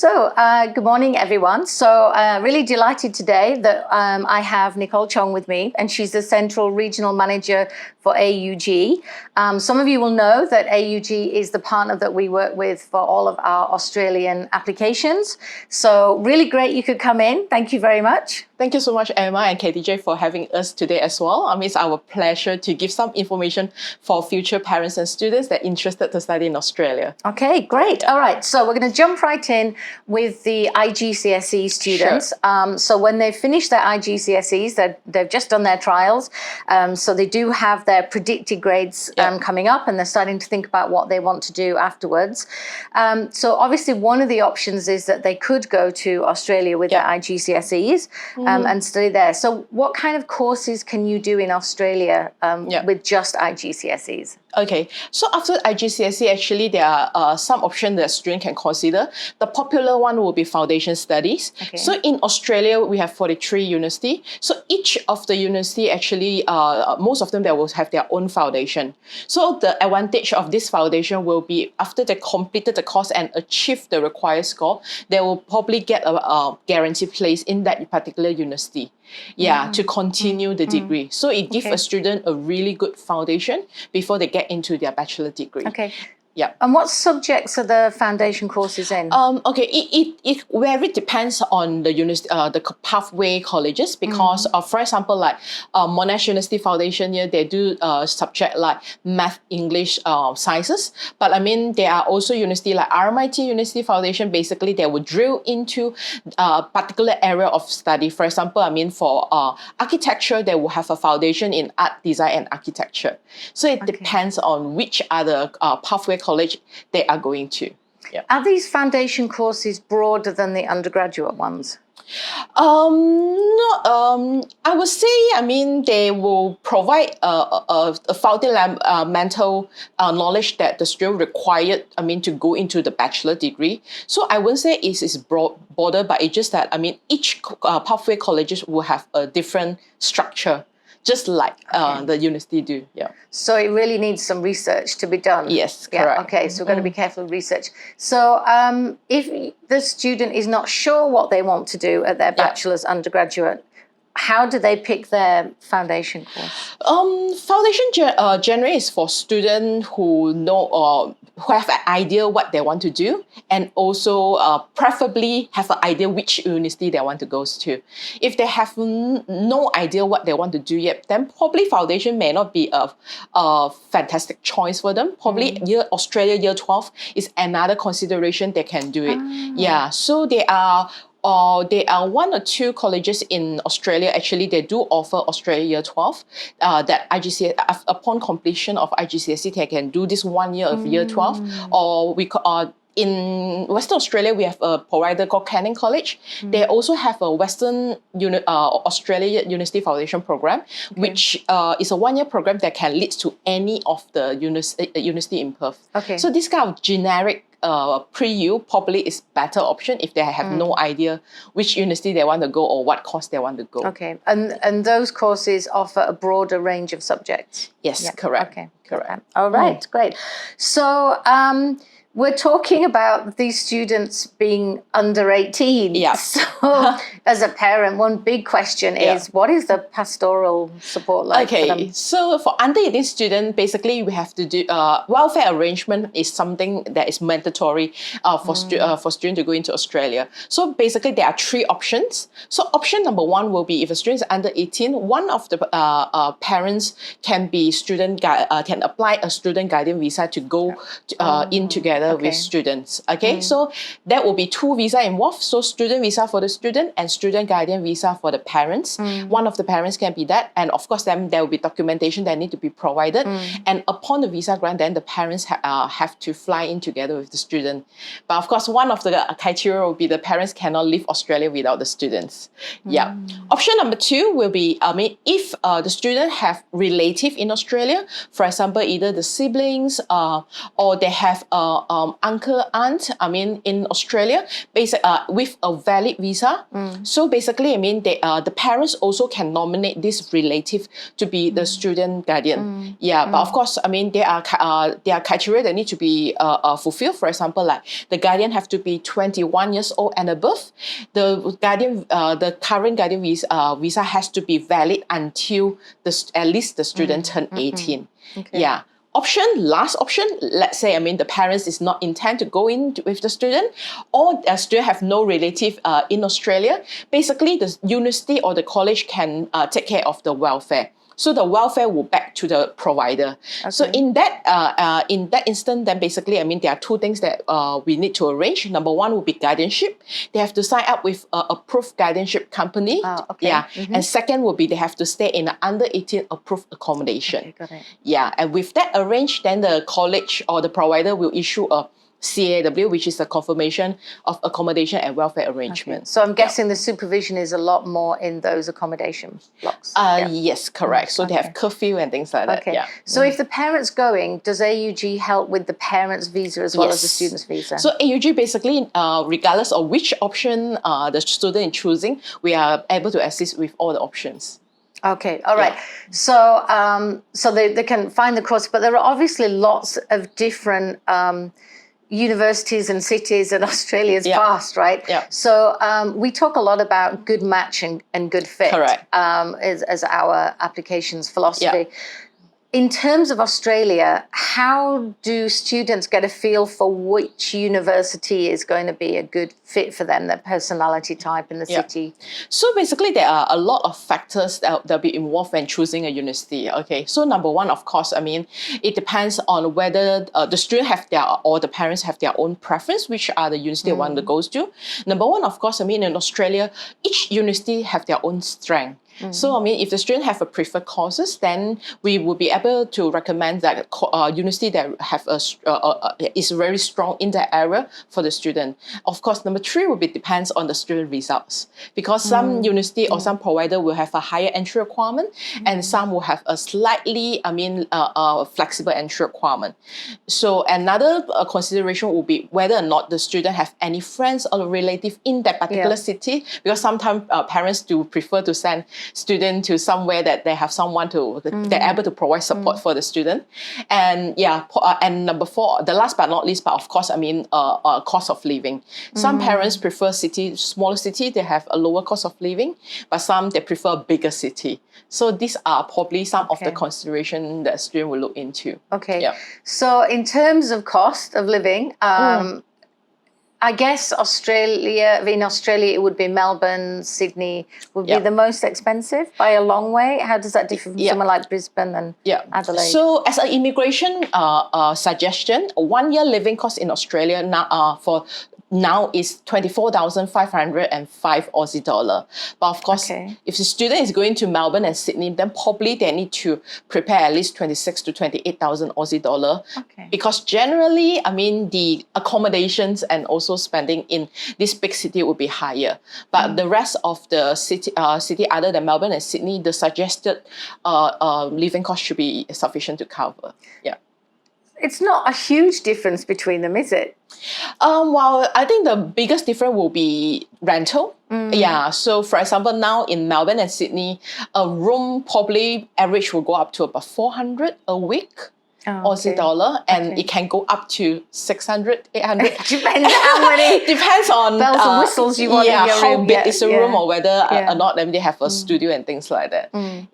Good morning, everyone. Really delighted today that I have Nicole Chong with me, and she's the Central Regional Manager for AUG. Some of you will know that AUG is the partner that we work with for all of our Australian applications. So really great you could come in. Thank you very much. Thank you so much, Emma and KTJ, for having us today as well. It's our pleasure to give some information for future parents and students that are interested to study in Australia. Okay, great. All right, so we're going to jump right in with the IGCSE students. Sure. So when they finish their IGCSEs, they've just done their trials. So they do have their predicted grades coming up, and they're starting to think about what they want to do afterwards. So obviously one of the options is that they could go to Australia with their IGCSEs. And study there. So what kind of courses can you do in Australia with just IGCSEs? Okay, so after IGCSE, actually there are some options that students can consider. The popular one will be foundation studies. Okay. So in Australia, we have 43 universities. So each of the university actually, most of them, they will have their own foundation. So the advantage of this foundation will be after they completed the course and achieve the required score, they will probably get a guaranteed place in that particular university. To continue the degree. So it gives a student a really good foundation before they get into their bachelor degree. Okay. Yeah. And what subjects are the foundation courses in? Okay, it very depends on the university, the pathway colleges, because for example, like Monash University Foundation here, they do subject like math, English, sciences. But I mean, there are also university like RMIT University Foundation. Basically, they will drill into a particular area of study. For example, I mean, for architecture, they will have a foundation in art, design, and architecture. So it depends on which other pathway college they are going to. Yeah. Are these foundation courses broader than the undergraduate ones? No, I would say, I mean, they will provide a fundamental knowledge that the student required, I mean, to go into the bachelor degree. So I wouldn't say it is broader, but it's just that, I mean, each pathway colleges will have a different structure, just like the university do. Yeah. So it really needs some research to be done. Yes, correct. Okay, so we've got to be careful with research. So if the student is not sure what they want to do at their bachelor's undergraduate, how do they pick their foundation course? Foundation generally is for students who know who have an idea what they want to do, and also preferably have an idea which university they want to go to. If they have no idea what they want to do yet, then probably foundation may not be a fantastic choice for them. Probably Australia Year 12 is another consideration they can do it. Yeah, so there are one or two colleges in Australia, actually, they do offer Australia Year 12, that IGCSE, upon completion of IGCSE, they can do this 1 year of Year 12, or in Western Australia, we have a provider called Canning College. They also have a Western Australia University Foundation program, which is a 1 year program that can lead to any of the university in Perth. Okay. So this kind of generic pre-U probably is better option if they have no idea which university they want to go or what course they want to go. Okay, and those courses offer a broader range of subjects? Yes, correct. Okay, correct. All right, great. So we're talking about these students being under 18. Yeah. So as a parent, one big question is, what is the pastoral support like for them? So for under 18 students, basically we have to do welfare arrangement is something that is mandatory for students to go into Australia. So basically there are three options. So option number one will be if a student is under 18, one of the parents can be can apply a student guardian visa to go in together with students. Okay, so that will be two visa involved. So student visa for the student and student guardian visa for the parents. One of the parents can be that, and of course then there will be documentation that need to be provided. And upon the visa grant, then the parents have to fly in together with the student. But of course, one of the criteria will be the parents cannot leave Australia without the students. Yeah. Option number two will be, I mean, if the student have relative in Australia, for example, either the siblings or they have uncle, aunt, in Australia, with a valid visa. So basically, the parents also can nominate this relative to be the student guardian. But of course, there are criteria that need to be fulfilled. For example, like the guardian have to be 21 years old and above. The current guardian visa has to be valid until at least the student turn 18. Okay. Last option, let's say, the parents is not intend to go in with the student, or the student have no relative in Australia. Basically, the university or the college can take care of the welfare. So the welfare will back to the provider. Okay. So in that instance, then basically, there are two things that we need to arrange. Number one will be guardianship. They have to sign up with a approved guardianship company. Okay. And second will be they have to stay in an under 18 approved accommodation. Okay, got it. And with that arranged, then the college or the provider will issue a CAW, which is a confirmation of accommodation and welfare arrangement. Okay. So I'm guessing the supervision is a lot more in those accommodation blocks. Yes, correct. So they have curfew and things like that. Okay. So if the parent's going, does AUG help with the parent's visa as well as the student's visa? So AUG basically, regardless of which option the student is choosing, we are able to assist with all the options. Okay, all right. So so they can find the course, but there are obviously lots of different universities and cities, and Australia's vast, right? So we talk a lot about good match and good fit. Correct. As our applications philosophy. In terms of Australia, how do students get a feel for which university is going to be a good fit for them, their personality type in the city? So basically, there are a lot of factors that be involved when choosing a university. Okay, so number one, of course, it depends on whether the student or the parents have their own preference, which are the university they want to go to. Number one, of course, in Australia, each university have their own strength. So, if the student have a preferred courses, then we will be able to recommend that university that have is very strong in that area for the student. Of course, number three will be depends on the student results, because some university or some provider will have a higher entry requirement, and some will have a slightly, flexible entry requirement. So another consideration will be whether or not the student have any friends or relative in that particular city, because sometimes parents do prefer to send student to somewhere that they have someone they're able to provide support for the student. And and number four, the last but not least, but of course, cost of living. Some parents prefer smaller city, they have a lower cost of living, but some they prefer a bigger city. So these are probably some of the consideration that student will look into. Okay. So in terms of cost of living, I guess in Australia, it would be Melbourne, Sydney would be the most expensive by a long way. How does that differ from somewhere like Brisbane and Adelaide? So as an immigration suggestion, 1 year living cost in Australia now is 24,505 Aussie dollar. But of course, if the student is going to Melbourne and Sydney, then probably they need to prepare at least 26 to 28,000 Aussie dollar. Because generally, the accommodations and also spending in this big city will be higher. But the rest of the city other than Melbourne and Sydney, the suggested living cost should be sufficient to cover. It's not a huge difference between them, is it? Well, I think the biggest difference will be rental. So for example, now in Melbourne and Sydney, a room probably average will go up to about 400 a week. Aussie dollar, and it can go up to 600, 800. Depends how many. Depends on bells and whistles you want in your room. How big is the room, or whether or not they have a studio and things like that. And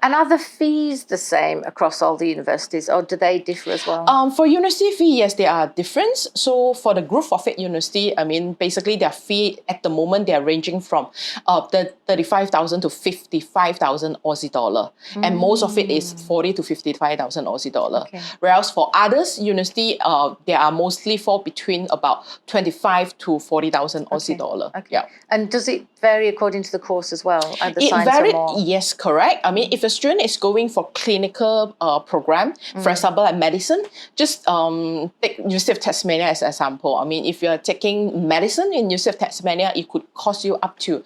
are the fees the same across all the universities, or do they differ as well? For university fee, yes, they are different. So for the group of it university, basically their fee at the moment they are ranging from the 35,000 to 55,000 Aussie dollar, and most of it is 40 to 55,000 Aussie dollar. Whereas for others university, they are mostly fall between about 25 to 40,000 Aussie dollar. And does it vary according to the course as well? It varies. Yes, correct. correct. I mean, if a student is going for clinical program, for example, like medicine, just take University of Tasmania as an example. I mean, if you're taking medicine in University of Tasmania, it could cost you up to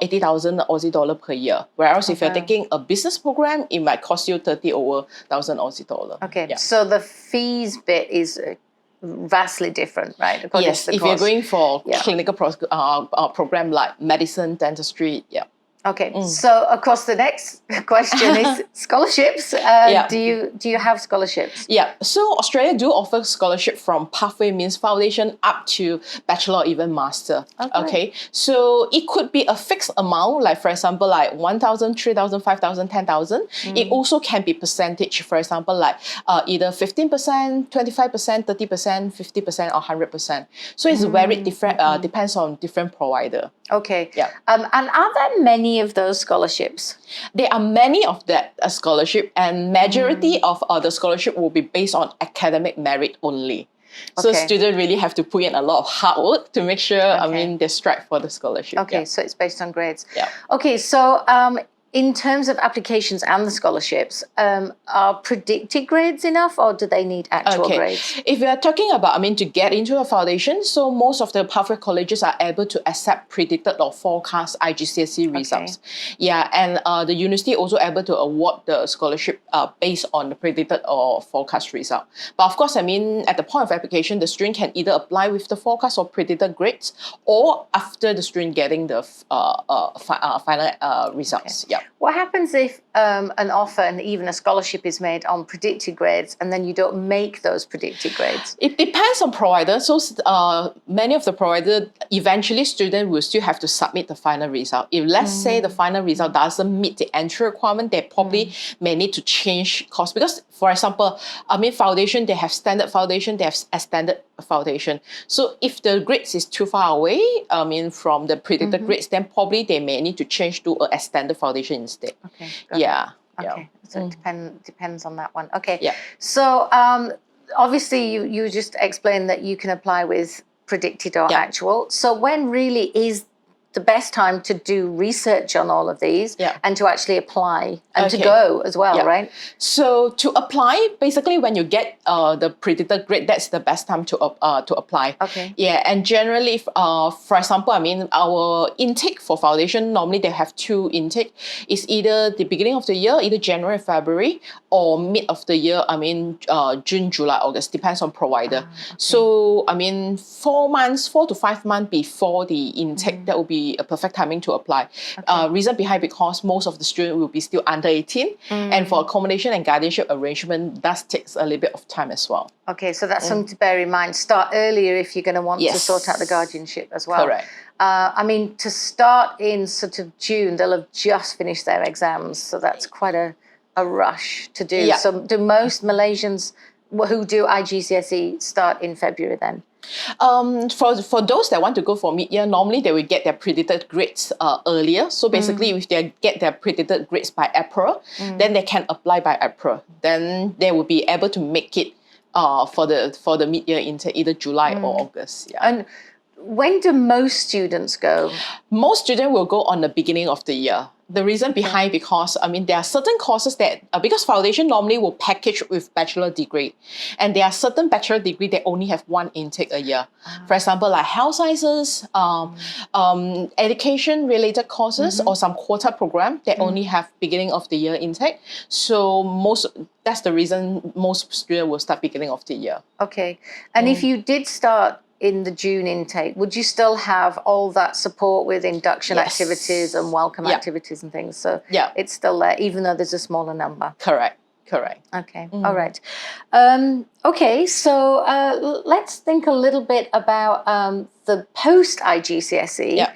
80,000 Aussie dollar per year. Whereas if you're taking a business program, it might cost you 30,000 Aussie dollar. Okay, Yeah. so the fees bit is vastly different, right? According Yes, to the if you're course. going for clinical program like medicine, dentistry, yeah. Okay, so of course the next question is scholarships. Do you have scholarships? Yeah, so Australia do offer scholarship from pathway means foundation up to bachelor or even master. Okay, so it could be a fixed amount, like for example, like 1,000, 3,000, 5,000, 10,000. It also can be percentage, for example, like either 15%, 25%, 30%, 50%, or 100%. So it's very different, depends on different provider. Okay. Yeah. And are there many of those scholarships? There are many of that scholarship, and majority of the scholarship will be based on academic merit only. So students really have to put in a lot of hard work to make sure, I mean, they strive for the scholarship. Okay, so it's based on grades. Yeah. Okay, so in terms of applications and the scholarships, are predicted grades enough, or do they need actual grades? If we are talking about, I mean, to get into a foundation, so most of the pathway colleges are able to accept predicted or forecast IGCSE results. Yeah, and the university also able to award the scholarship based on the predicted or forecast result. But of course, I mean, at the point of application, the student can either apply with the forecast or predicted grades, or after the student getting the final results. Yeah. What happens if an offer and even a scholarship is made on predicted grades and then you don't make those predicted grades? It depends on provider. So many of the providers, eventually students will still have to submit the final result. If let's say the final result doesn't meet the entry requirement, they probably may need to change course. Because for example, I mean, foundation, they have standard foundation, they have extended foundation. So if the grades is too far away, I mean, from the predicted grades, then probably they may need to change to an extended foundation instead. Okay. Yeah. Okay. So it depends on that one. Okay. Yeah. So obviously you just explained that you can apply with predicted or actual. So when really is the best time to do research on all of these and to actually apply and to go as well, right? So to apply, basically when you get the predicted grade, that's the best time to apply. Okay. Yeah, and generally, for example, I mean, our intake for foundation, normally they have two intake. It's either the beginning of the year, either January, February, or mid of the year, I mean, June, July, August, depends on provider. So, I mean, 4 to 5 months before the intake, that will be a perfect timing to apply. Reason behind, because most of the students will be still under 18, and for accommodation and guardianship arrangement, that takes a little bit of time as well. Okay, so that's something to bear in mind. Start earlier if you're going to want to sort out the guardianship as well. Correct. I mean, to start in sort of June, they'll have just finished their exams, so that's quite a rush to do. Yeah. So do most Malaysians who do IGCSE start in February then? For those that want to go for mid-year, normally they will get their predicted grades earlier. So basically, if they get their predicted grades by April, then they can apply by April. Then they will be able to make it for the mid-year intake, either July or August. Yeah. And when do most students go? Most students will go on the beginning of the year. The reason behind, because I mean, there are certain courses that, because foundation normally will package with bachelor degree, and there are certain bachelor degree that only have one intake a year. For example, like health sciences, education related courses, or some quota program that only have beginning of the year intake. So that's the reason most students will start beginning of the year. Okay, and if you did start in the June intake, would you still have all that support with induction activities and welcome activities and things? So it's still there, even though there's a smaller number. Correct. Okay, all right. Okay, so let's think a little bit about the post-IGCSE.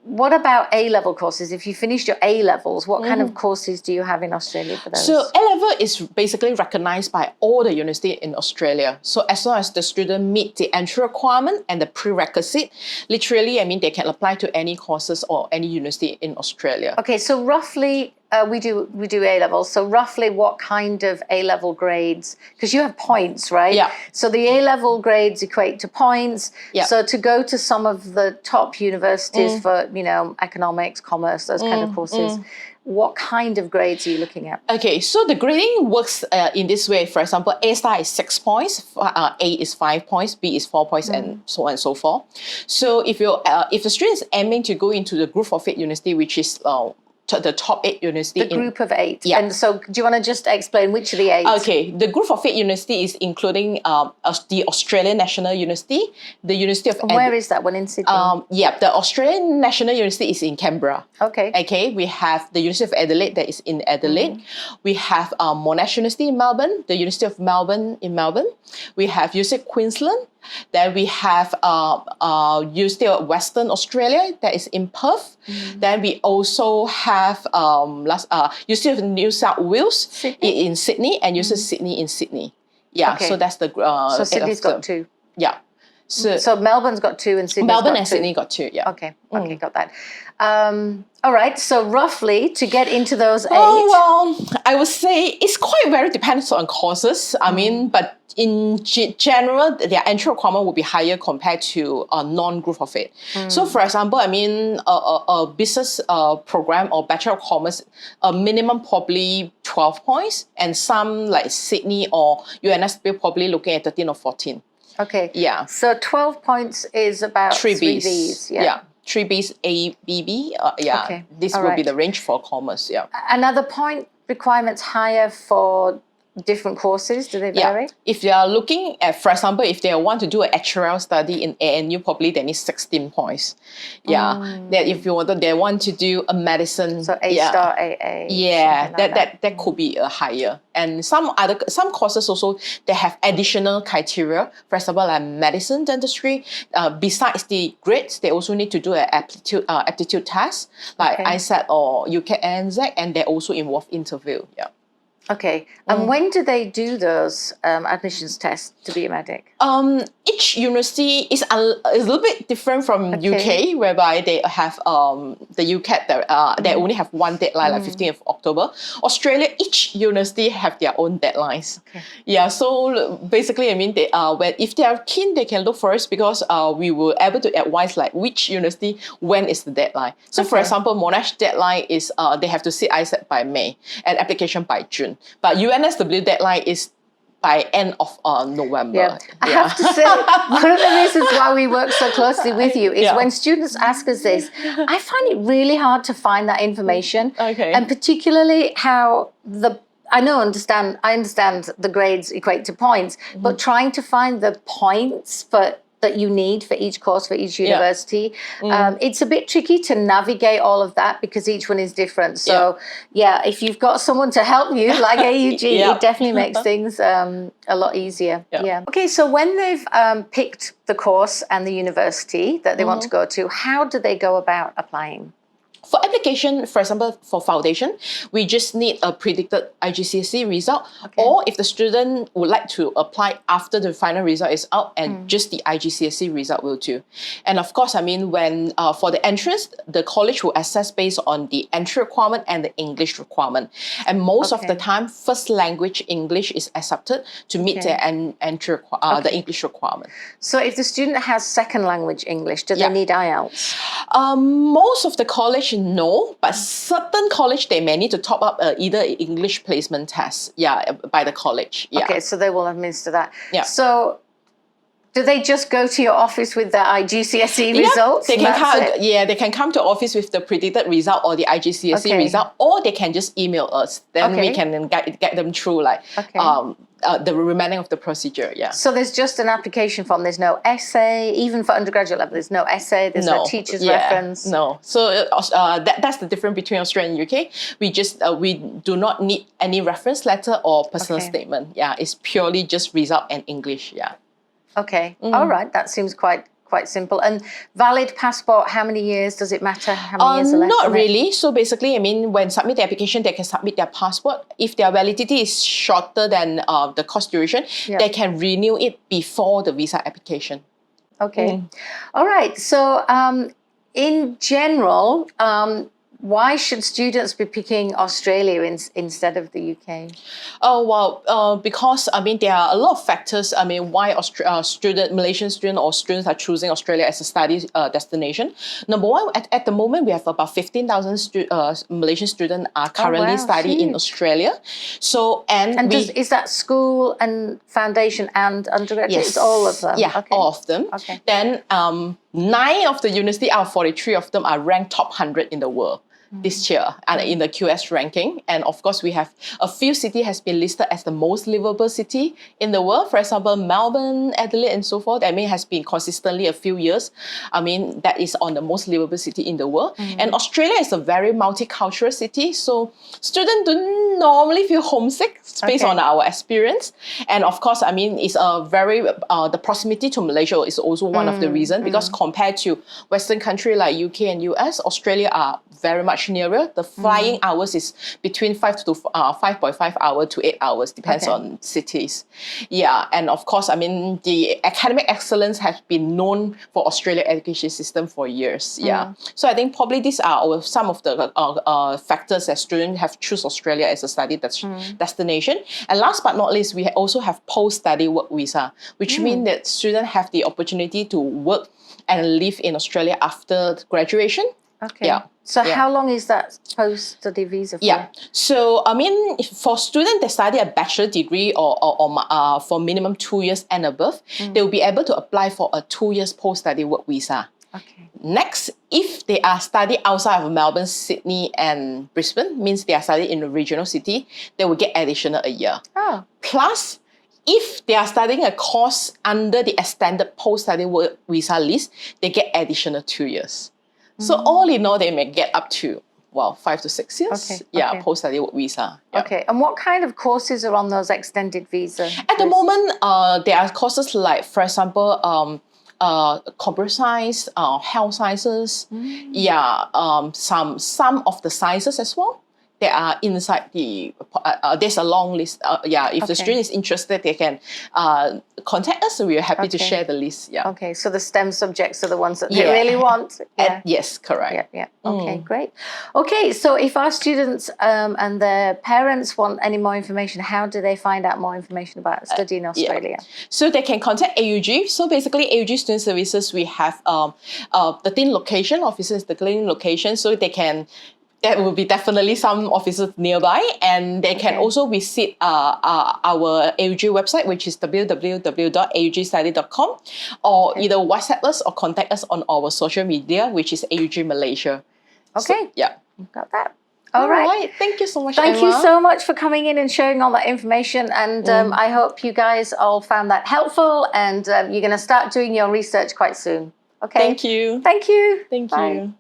What about A-level courses? If you finished your A-levels, what kind of courses do you have in Australia for those? So A-level is basically recognized by all the universities in Australia. So as long as the student meet the entry requirement and the prerequisite, literally, I mean, they can apply to any courses or any university in Australia. Okay, so roughly We do A levels. So roughly, what kind of A level grades? Because you have points, right? Yeah. So the A level grades equate to points. Yeah. So to go to some of the top universities for economics, commerce, those kind of courses, what kind of grades are you looking at? Okay, so the grading works in this way. For example, A star is 6 points, A is 5 points, B is 4 points, and so on and so forth. So if the student is aiming to go into the Group of 8 university, which is the top 8 university. The group of 8. Yeah. And so do you want to just explain which of the 8? Okay, the Group of 8 university is including the Australian National University, the University of... Where is that one? In Sydney? Yeah, the Australian National University is in Canberra. Okay. Okay, we have the University of Adelaide that is in Adelaide. We have Monash University in Melbourne, the University of Melbourne in Melbourne. We have University of Queensland. Then we have University of Western Australia that is in Perth. Then we also have University of New South Wales in Sydney and University of Sydney in Sydney. Yeah, Okay. so that's the... so Sydney's got 2. Yeah. So Melbourne's got 2 and Sydney's Melbourne got and 2. Sydney got 2, yeah. Okay, got that. All right, so roughly to get into those 8. Oh, well, I would say it's quite very dependent on courses. I mean, but in general, their entry requirement will be higher compared to a non-group of 8. So, for example, I mean, a business program or Bachelor of Commerce, a minimum probably 12 points, and some like Sydney or UNSW probably looking at 13 or 14. Okay. Yeah. So 12 points is about 3 3 Bs. Bs. Yeah. 3 Bs, A, B, B. Yeah. Okay. This All will right. be the range for commerce. Yeah. Another point requirements higher for different courses? Do they vary? Yeah. If they are looking at, for example, if they want to do an actuarial study in ANU, probably they need 16 points. Yeah. That if they want to do a medicine. So A star, AA. Yeah, like that could be higher. And some courses also, they have additional criteria. For example, like medicine, dentistry. Besides the grades, they also need to do an aptitude test, like ISET or UKNZ, and they also involve interview. Yeah. Okay. And when do they do those admissions tests to be a medic? Each university is a little bit different from UK, whereby they have the UCAT that they only have one deadline, like 15th of October. Australia, each university have their own deadlines. Okay. Yeah, so basically, I mean, if they are keen, they can look first because we were able to advise like which university when is the deadline. So, for example, Monash deadline is they have to sit ISET by May and application by June. But UNSW deadline is by end of November. Yeah. I have to say, one of the reasons why we work so closely with you is when students ask us this, I find it really hard to find that information. Okay. And particularly how I understand the grades equate to points, but trying to find the points that you need for each course, for each university. It's a bit tricky to navigate all of that because each one is different. So if you've got someone to help you, like AUG, it definitely makes things a lot easier. Yeah. Okay, so when they've picked the course and the university that they want to go to, how do they go about applying? For application, for example, for foundation, we just need a predicted IGCSE result. Or if the student would like to apply after the final result is out, and just the IGCSE result will do. And of course, I mean, when for the entrance, the college will assess based on the entry requirement and the English requirement. And most of the time, first language English is accepted to meet the entry the English requirement. So if the student has second language English, do they need IELTS? Most of the college, no, but certain college, they may need to top up either English placement test, by the college. Yeah. Okay, so they will administer that. Yeah. So do they just go to your office with the IGCSE results? They can come. Yeah, they can come to office with the predicted result or the IGCSE result, or they can just email us. Then we can get them through like the remaining of the procedure. Yeah. So there's just an application form. There's no essay, even for undergraduate level. There's no essay. There's no teacher's reference. No. So that's the difference between Australia and UK. We just we do not need any reference letter or personal statement. Yeah, it's purely just result and English. Yeah. Okay. All right. That seems quite simple. And valid passport, how many years does it matter? How many years are left? Not really. So basically, I mean, when submit the application, they can submit their passport. If their validity is shorter than the course duration, they can renew it before the visa application. Okay. All right. So in general, why should students be picking Australia instead of the UK? Oh, well, because, I mean, there are a lot of factors, I mean, why Malaysian students or students are choosing Australia as a study destination. Number one, at the moment, we have about 15,000 Malaysian students are currently studying in Australia. So, is that school and foundation and undergraduate? Yes. It's all of them? Yeah, all of them. Okay. Then 9 of the university out of 43 of them are ranked top 100 in the world this year and in the QS ranking. And of course, we have a few cities has been listed as the most livable city in the world. For example, Melbourne, Adelaide, and so forth. I mean, has been consistently a few years. I mean, that is on the most livable city in the world. And Australia is a very multicultural city. So students don't normally feel homesick based on our experience. And of course, I mean, it's a very, the proximity to Malaysia is also one of the reasons, because compared to Western country like UK and US, Australia are very much nearer. The flying hours is between 5.5 hours to 8 hours, depends on cities. Yeah, and of course, I mean, the academic excellence has been known for Australia education system for years. Yeah, so I think probably these are some of the factors that students have choose Australia as a study destination. And last but not least, we also have post-study work visa, which means that students have the opportunity to work and live in Australia after graduation. Okay. Yeah. So how long is that post-study visa for? Yeah. So, I mean, for students that study a bachelor degree or for minimum 2 years and above, they will be able to apply for a 2 years post-study work visa. Okay. Next, if they are studying outside of Melbourne, Sydney, and Brisbane, means they are studying in a regional city, they will get additional a year. Oh. Plus, if they are studying a course under the extended post-study work visa list, they get additional 2 years. So all in all, they may get up to, 5 to 6 years. Post-study work visa. Yeah. Okay, and what kind of courses are on those extended visas? At the moment, there are courses like, for example, computer science, health sciences, some of the sciences as well. They are inside the, there's a long list. If the student is interested, they can contact us. We are happy to share the list. Yeah. Okay, so the STEM subjects are the ones that they really want. Yes, correct. Okay, great. Okay, so if our students and their parents want any more information, how do they find out more information about studying in Australia? So they can contact AUG. So basically, AUG Student Services, we have 13 location offices, the clinic location, so they can. There will be definitely some offices nearby, and they can also visit our AUG website, which is www.augstudy.com, or either WhatsApp us or contact us on our social media, which is AUG Malaysia. Okay. So, got that. All right. Thank you so much, Thank Emma. you so much for coming in and sharing all that information. And I hope you guys all found that helpful, and you're going to start doing your research quite soon. Okay. Thank you. Thank you. Thank Bye. you.